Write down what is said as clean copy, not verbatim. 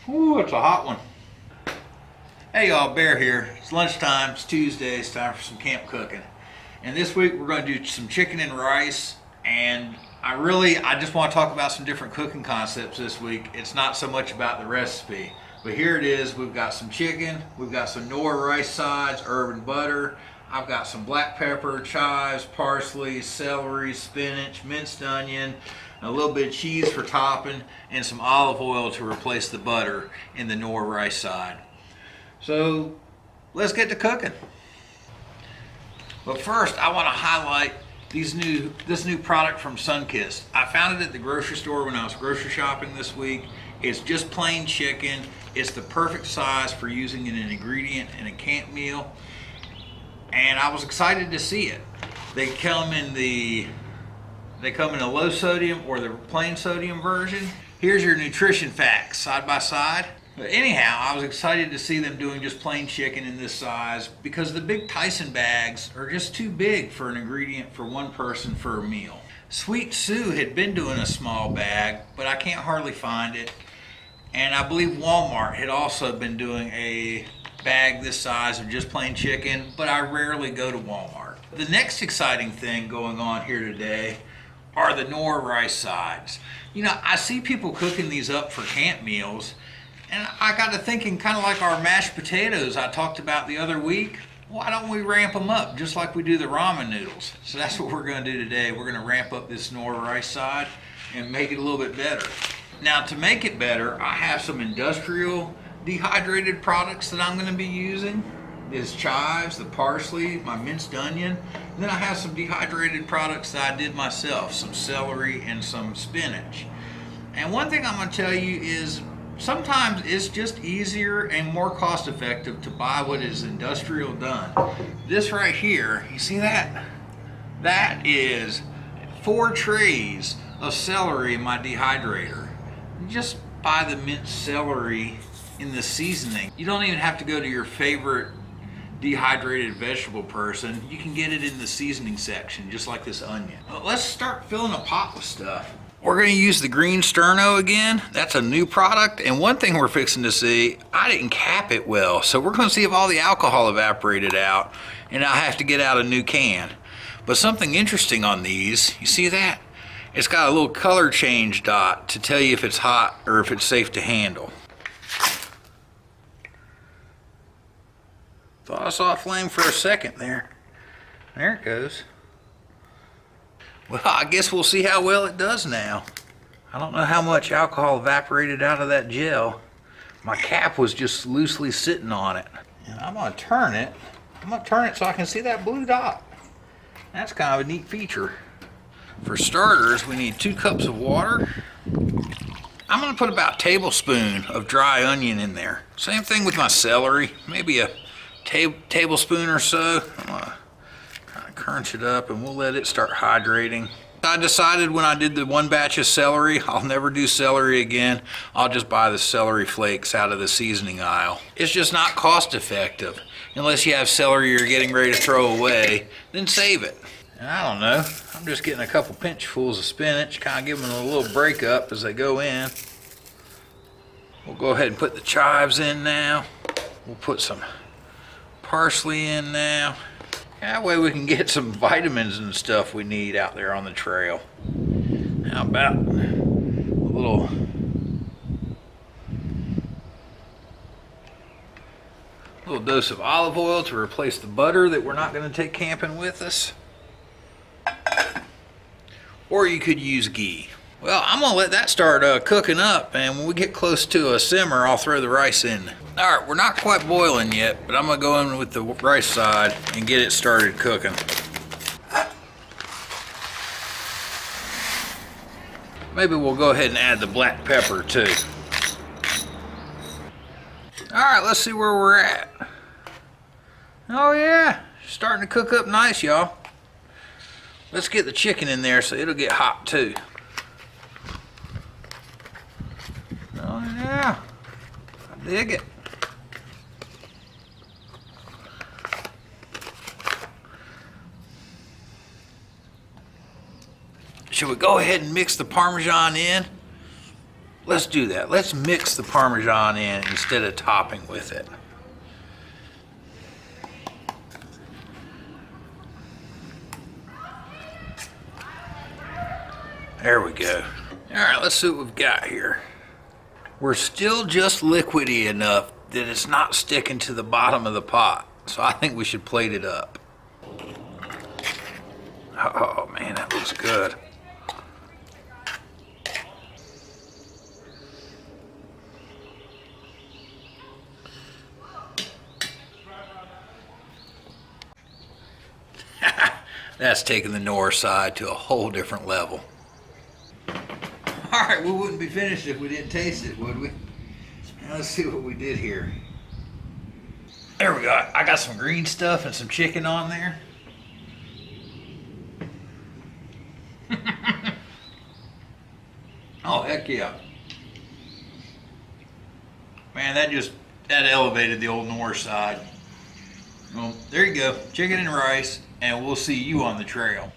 Ooh, it's a hot one. Hey y'all, Bear here. It's lunchtime, it's Tuesday, it's time for some camp cooking. And this week we're going to do some chicken and rice, and I just want to talk about some different cooking concepts this week. It's not so much about the recipe, but here it is. We've got some chicken, we've got some Knorr rice sides, herb and butter. I've got some black pepper, chives, parsley, celery, spinach, minced onion, a little bit of cheese for topping, and some olive oil to replace the butter in the Knorr rice side. So let's get to cooking. But first, I want to highlight this new product from Sunkist. I found it at the grocery store when I was grocery shopping this week. It's just plain chicken. It's the perfect size for using in an ingredient in a camp meal. And I was excited to see it. They come in the low sodium or the plain sodium version. Here's your nutrition facts side by side. But anyhow, I was excited to see them doing just plain chicken in this size because the big Tyson bags are just too big for an ingredient for one person for a meal. Sweet Sue had been doing a small bag, but I can't hardly find it. And I believe Walmart had also been doing a bag this size of just plain chicken, but I rarely go to Walmart. The next exciting thing going on here today are the Knorr rice sides. You know, I see people cooking these up for camp meals, and I got to thinking, kind of like our mashed potatoes I talked about the other week. Why don't we ramp them up just like we do the ramen noodles? So that's what we're going to do today. We're going to ramp up this Knorr rice side and make it a little bit better. Now, to make it better, I have some industrial dehydrated products that I'm going to be using. There's chives, the parsley, my minced onion, and then I have some dehydrated products that I did myself, some celery and some spinach. And one thing I'm going to tell you is sometimes it's just easier and more cost effective to buy what is industrial done. This right here, you see that? That is 4 trays of celery in my dehydrator. Just buy the minced celery in the seasoning. You don't even have to go to your favorite dehydrated vegetable person. You can get it in the seasoning section, just like this onion. Well, let's start filling a pot with stuff. We're going to use the green sterno again. That's a new product, and one thing we're fixing to see, I didn't cap it well, so we're going to see if all the alcohol evaporated out, and I'll have to get out a new can. But something interesting on these, you see that? It's got a little color change dot to tell you if it's hot or if it's safe to handle. Thought I saw a flame for a second there. There it goes. Well, I guess we'll see how well it does now. I don't know how much alcohol evaporated out of that gel. My cap was just loosely sitting on it. And I'm going to turn it. I'm going to turn it so I can see that blue dot. That's kind of a neat feature. For starters, we need 2 cups of water. I'm going to put about a tablespoon of dry onion in there. Same thing with my celery. Maybe a tablespoon or so. I'm going to kind of crunch it up and we'll let it start hydrating. I decided when I did the one batch of celery, I'll never do celery again. I'll just buy the celery flakes out of the seasoning aisle. It's just not cost effective. Unless you have celery you're getting ready to throw away, then save it. And I don't know, I'm just getting a couple pinchfuls of spinach, kind of giving them a little break up as they go in. We'll go ahead and put the chives in now. We'll put some parsley in now. That way we can get some vitamins and stuff we need out there on the trail. How about a little dose of olive oil to replace the butter that we're not going to take camping with us. Or you could use ghee. Well, I'm going to let that start cooking up, and when we get close to a simmer, I'll throw the rice in. All right, we're not quite boiling yet, but I'm going to go in with the rice side and get it started cooking. Maybe we'll go ahead and add the black pepper too. All right, let's see where we're at. Oh yeah, starting to cook up nice, y'all. Let's get the chicken in there so it'll get hot too. Oh yeah, I dig it. Should we go ahead and mix the Parmesan in? let's do that. Let's mix the Parmesan in instead of topping with it. There we go. All right, let's see what we've got here. We're still just liquidy enough that it's not sticking to the bottom of the pot. So I think we should plate it up. Oh man, that looks good. That's taking the Knorr side to a whole different level. All right, we wouldn't be finished if we didn't taste it, would we? Now let's see what we did here. There we go. I got some green stuff and some chicken on there. Oh, heck yeah. Man, that elevated the old Knorr side. Well, there you go. Chicken and rice, and we'll see you on the trail.